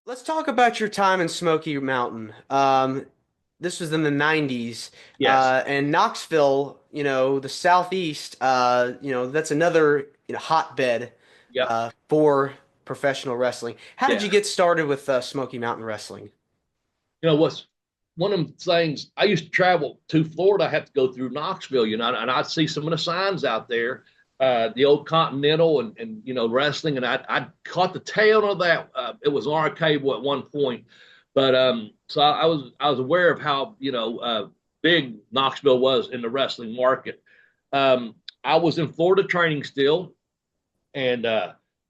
Let's talk about your time in Smoky Mountain. This was in the 90s, Yes. and Knoxville, the Southeast, that's another hotbed Yep. for professional wrestling. How did Yeah. you get started with Smoky Mountain Wrestling? What's one of them things I used to travel to Florida, I had to go through Knoxville, and I'd see some of the signs out there, the old Continental and wrestling, and I caught the tail of that. It was arcade at one point, but so I was aware of how big Knoxville was in the wrestling market. I was in Florida training still, and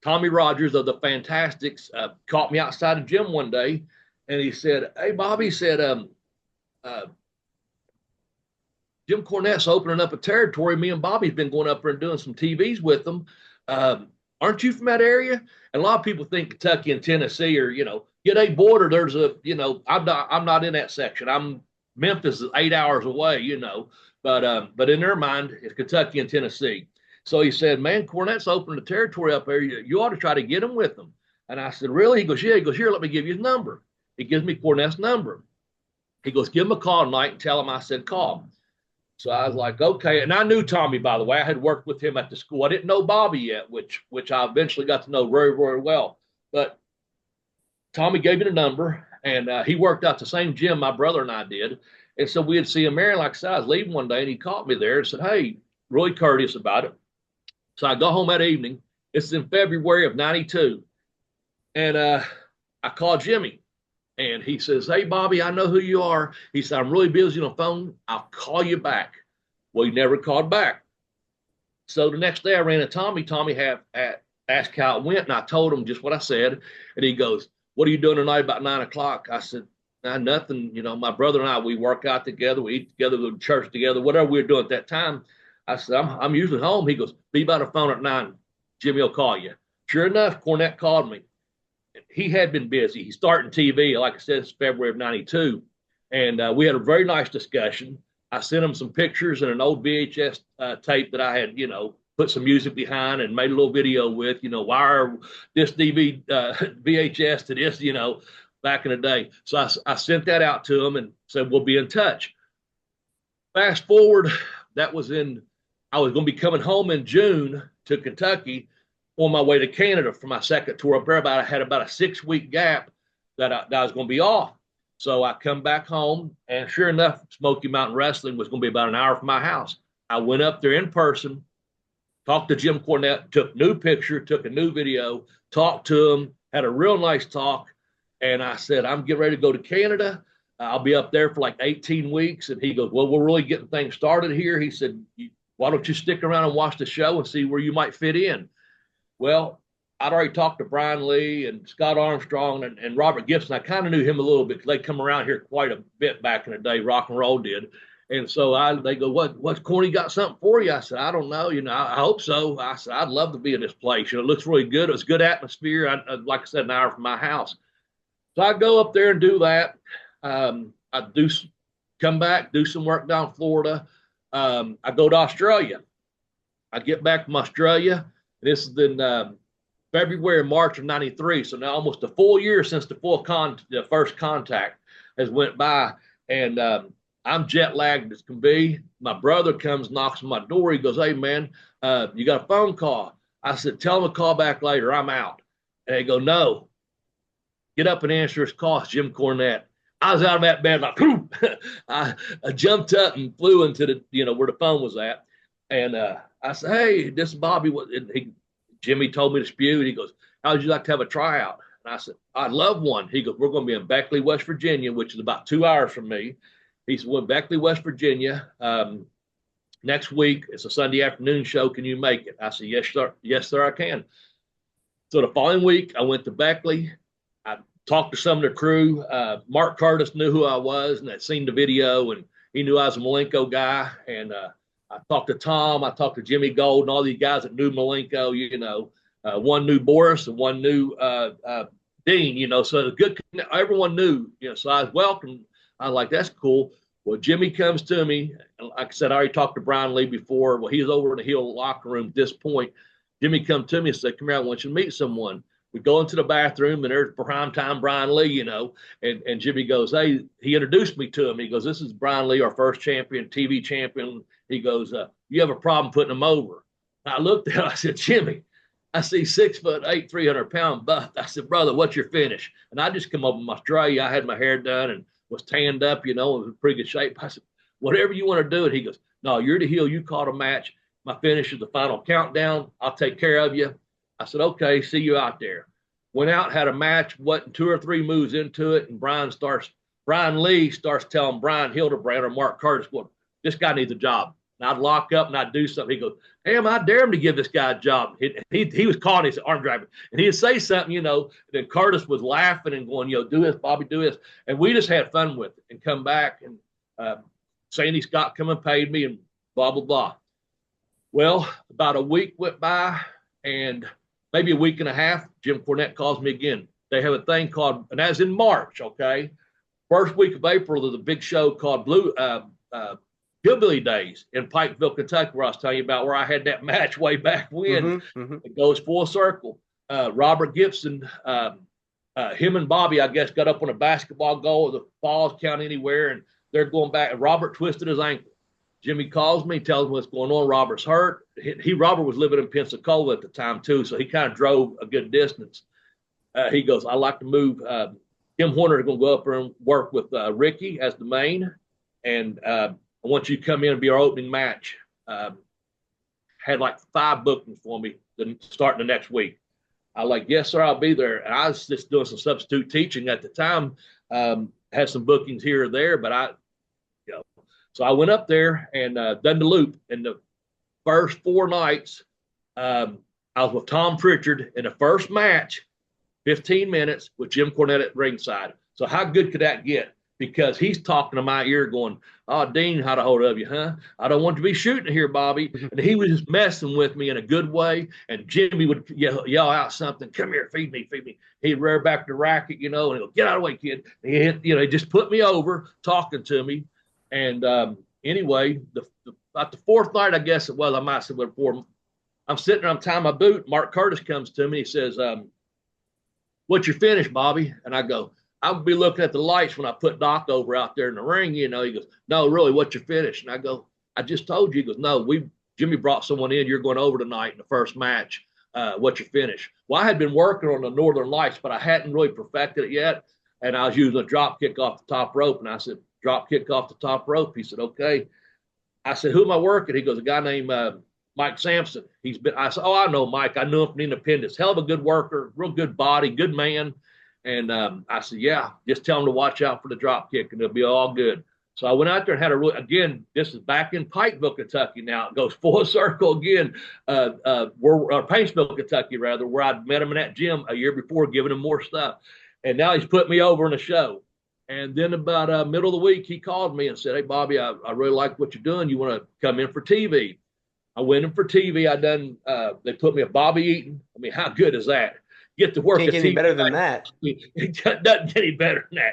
Tommy Rogers of the Fantastics caught me outside the gym one day, and he said, "Hey, Bobby," he said, uh, "Jim Cornette's opening up a territory. Me and Bobby's been going up there and doing some TVs with them. Aren't you from that area?" And a lot of people think Kentucky and Tennessee are, yeah, they border. There's I'm not in that section. Memphis is 8 hours away, but in their mind, it's Kentucky and Tennessee. So he said, "Man, Cornette's opening a territory up there. You ought to try to get him with them." And I said, "Really?" He goes, "Yeah." He goes, "Here, let me give you his number." He gives me Cornette's number. He goes, "Give him a call tonight and tell him I said call." So I was like, okay. And I knew Tommy, by the way. I had worked with him at the school. I didn't know Bobby yet, which I eventually got to know very, very well. But Tommy gave me the number, and he worked out the same gym my brother and I did. And so we'd see him there. Like I said, I was leaving one day, and he caught me there and said, "Hey," really courteous about it. So I go home that evening. It's in February of '92, and I call Jimmy, and he says, "Hey, Bobby, I know who you are." He said, "I'm really busy on the phone. I'll call you back." Well, he never called back. So the next day I ran into Tommy. Tommy had asked how it went, and I told him just what I said. And he goes, "What are you doing tonight about 9 o'clock?" I said, "Nah, nothing. My brother and I, we work out together, we eat together, we go to church together, whatever we were doing at that time." I said, I'm usually home." He goes, "Be by the phone at 9. Jimmy will call you." Sure enough, Cornette called me. He had been busy. He's starting TV, like I said, it's February of '92. And we had a very nice discussion. I sent him some pictures and an old VHS tape that I had, put some music behind and made a little video with, wire this VHS to this, back in the day. So I sent that out to him and said, "We'll be in touch." Fast forward, I was going to be coming home in June to Kentucky on my way to Canada for my second tour up there. I had about a 6 week gap that I was going to be off. So I come back home, and sure enough, Smoky Mountain Wrestling was going to be about an hour from my house. I went up there in person, talked to Jim Cornette, took new picture, took a new video, talked to him, had a real nice talk. And I said, "I'm getting ready to go to Canada. I'll be up there for like 18 weeks." And he goes, "Well, we're really getting things started here." He said, "Why don't you stick around and watch the show and see where you might fit in?" Well, I'd already talked to Brian Lee and Scott Armstrong and Robert Gibson. I kind of knew him a little bit because they come around here quite a bit back in the day. Rock and roll did. And so they go, "What's Corny got something for you?" I said, "I don't know. I hope so." I said, "I'd love to be in this place. It looks really good. It was good atmosphere. Like I said, an hour from my house." So I go up there and do that. I do come back, do some work down in Florida. I go to Australia. I get back from Australia. This is in February, March of '93. So now almost a full year since the first contact has went by, and I'm jet lagged as can be. My brother comes, knocks on my door. He goes, "Hey man, you got a phone call?" I said, "Tell him to call back later. I'm out." And they go, "No, get up and answer his call. It's Jim Cornette." I was out of that bed like, I jumped up and flew into where the phone was at, and I said, "Hey, this is Bobby." Jimmy told me to spew, and he goes, "How would you like to have a tryout?" And I said, "I'd love one." He goes, "We're going to be in Beckley, West Virginia, which is about 2 hours from me." He said, "We're in Beckley, West Virginia. Next week, it's a Sunday afternoon show. Can you make it?" I said, "Yes, sir. Yes, sir, I can." So the following week, I went to Beckley. I talked to some of the crew. Mark Curtis knew who I was and had seen the video, and he knew I was a Malenko guy. And I talked to Tom. I talked to Jimmy Gold and all these guys that knew Malenko. One knew Boris and one knew Dean. So good. Everyone knew. So I was welcomed. I was like, "That's cool." Well, Jimmy comes to me. Like I said, I already talked to Brian Lee before. Well, he was over in the Hill locker room at this point. Jimmy come to me and said, "Come here, I want you to meet someone." We go into the bathroom, and there's primetime Brian Lee, and Jimmy goes, hey, he introduced me to him. He goes, this is Brian Lee, our first champion, TV champion. He goes, you have a problem putting him over. And I looked at him, I said, Jimmy, I see 6'8", 300-pound buff. I said, brother, what's your finish? And I just come up with my stray. I had my hair done and was tanned up, was in pretty good shape. I said, whatever you want to do. And he goes, no, you're the heel. You caught a match. My finish is the final countdown. I'll take care of you. I said, okay, see you out there. Went out, had a match, wasn't 2 or 3 moves into it, and Brian Lee starts telling Brian Hildebrand or Mark Curtis, well, this guy needs a job. And I'd lock up and I'd do something. He goes, damn, I dare him to give this guy a job. He was calling, he said, arm driving. And he'd say something, and then Curtis was laughing and going, do this, Bobby, do this. And we just had fun with it and come back. And Sandy Scott come and paid me and blah, blah, blah. Well, about a week went by, and maybe a week and a half, Jim Cornette calls me again. They have a thing called, and that's in March, okay? First week of April, there's a big show called Hillbilly Days in Pikeville, Kentucky, where I was telling you about where I had that match way back when. It goes full circle. Robert Gibson, him and Bobby, I guess, got up on a basketball goal at the Falls, count anywhere, and they're going back, and Robert twisted his ankle. Jimmy calls me, tells me what's going on. Robert's hurt. Robert was living in Pensacola at the time too, so he kind of drove a good distance. He goes, I'd like to move. Tim Horner is going to go up there and work with Ricky as the main, and I want you to come in and be our opening match. Had like 5 bookings for me starting the next week. I was like, yes, sir, I'll be there. And I was just doing some substitute teaching at the time. Had some bookings here or there, but so I went up there and done the loop. And the first 4 nights, I was with Tom Pritchard in the first match, 15 minutes with Jim Cornette at ringside. So how good could that get? Because he's talking to my ear going, oh, Dean, how to hold of you, huh? I don't want you to be shooting here, Bobby. And he was just messing with me in a good way. And Jimmy would yell out something, come here, feed me, feed me. He'd rear back the racket, and he'd go, get out of the way, kid. And he just put me over talking to me. And anyway, about the 4th night, I guess it was, I might have said before, I'm sitting there, I'm tying my boot. Mark Curtis comes to me. He says, what's your finish, Bobby? And I go, I'll be looking at the lights when I put Doc over out there in the ring. He goes, no, really, what's your finish? And I go, I just told you. He goes, no, Jimmy brought someone in. You're going over tonight in the first match. What's your finish? Well, I had been working on the Northern Lights, but I hadn't really perfected it yet. And I was using a drop kick off the top rope. And I said, drop kick off the top rope. He said, okay. I said, who am I working? He goes, a guy named Mike Sampson. I said, oh, I know Mike. I knew him from Independence. Hell of a good worker, real good body, good man. And I said, yeah, just tell him to watch out for the drop kick and it'll be all good. So I went out there and had again, this is back in Pikeville, Kentucky now. It goes full circle again. Paintsville, Kentucky, rather, where I'd met him in that gym a year before, giving him more stuff. And now he's put me over in a show. And then about middle of the week, he called me and said, hey, Bobby, I really like what you're doing. You want to come in for TV? I went in for TV. They put me a Bobby Eaton. I mean, how good is that? Get to work. Can't get any better than that. It doesn't get any better than that.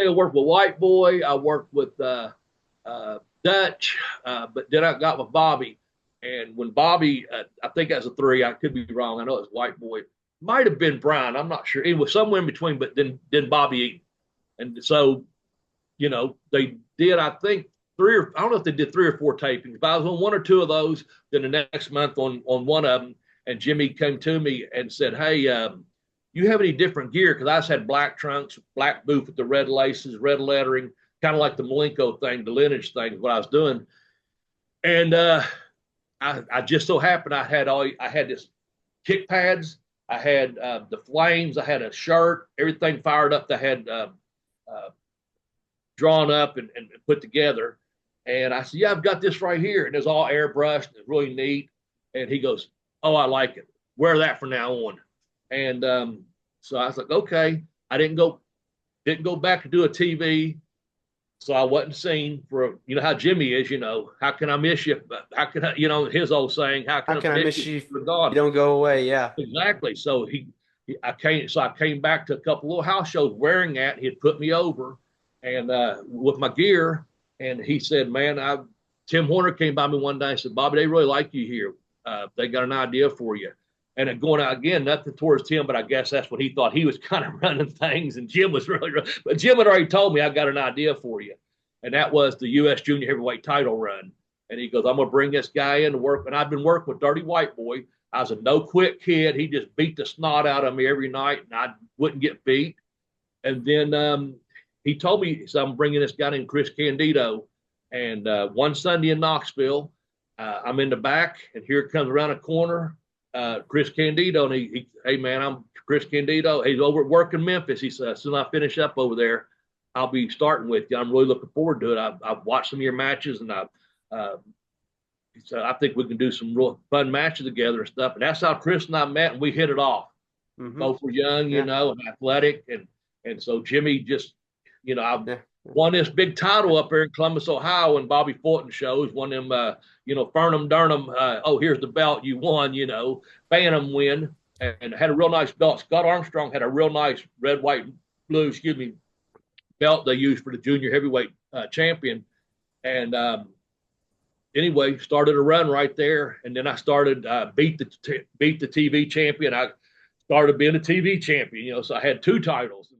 I worked with White Boy. I worked with Dutch, but then I got with Bobby. And when Bobby, I think that's a 3. I could be wrong. I know it's White Boy. Might have been Brian. I'm not sure. It was somewhere in between, but then Bobby Eaton. And so, they did, I think, I don't know if they did 3 or 4 tapings, but I was on 1 or 2 of those. Then the next month on one of them, and Jimmy came to me and said, hey, you have any different gear? Because I just had black trunks, black boot with the red laces, red lettering, kind of like the Malenko thing, the lineage thing is what I was doing. And I just so happened I had this kick pads, I had the flames, I had a shirt, everything fired up that I had drawn up and put together. And I said, yeah, I've got this right here. And it's all airbrushed. It's really neat. And he goes, oh, I like it. Wear that from now on. And so I was like, okay. I didn't go back to do a TV. So I wasn't seen for, how Jimmy is, how can I miss you? How can I, his old saying, how can I miss you? You don't go away. Yeah. Exactly. So I came back to a couple little house shows wearing that. He had put me over and with my gear. And he said, man, Tim Horner came by me one day and said, Bobby, they really like you here. They got an idea for you. And then going out again, nothing towards him, but I guess that's what he thought he was kind of running things. And Jim was really, but Jim had already told me, I got an idea for you. And that was the U.S. Junior Heavyweight title run. And he goes, I'm going to bring this guy in to work. And I've been working with Dirty White Boy. I was a no quit kid. He just beat the snot out of me every night, and I wouldn't get beat. And then he told me, so I'm bringing this guy named Chris Candido. And one Sunday in Knoxville, I'm in the back, and here it comes around a corner, Chris Candido. And hey, man, I'm Chris Candido. He's over at work in Memphis. He said, as soon as I finish up over there, I'll be starting with you. I'm really looking forward to it. I've watched some of your matches, and so I think we can do some real fun matches together and stuff. And that's how Chris and I met, and we hit it off. Mm-hmm. Both were young, you know, and athletic. And so Jimmy just, you know, I won this big title up there in Columbus, Ohio, when Bobby Fulton shows, one of them, you know, Furnham Durnham, oh, here's the belt you won, you know, Phantom win, and had a real nice belt. Scott Armstrong had a real nice red, white, blue, belt they used for the junior heavyweight champion. And anyway, started a run right there. And then I started, beat the TV champion. I started being a TV champion, you know, so I had 2 titles.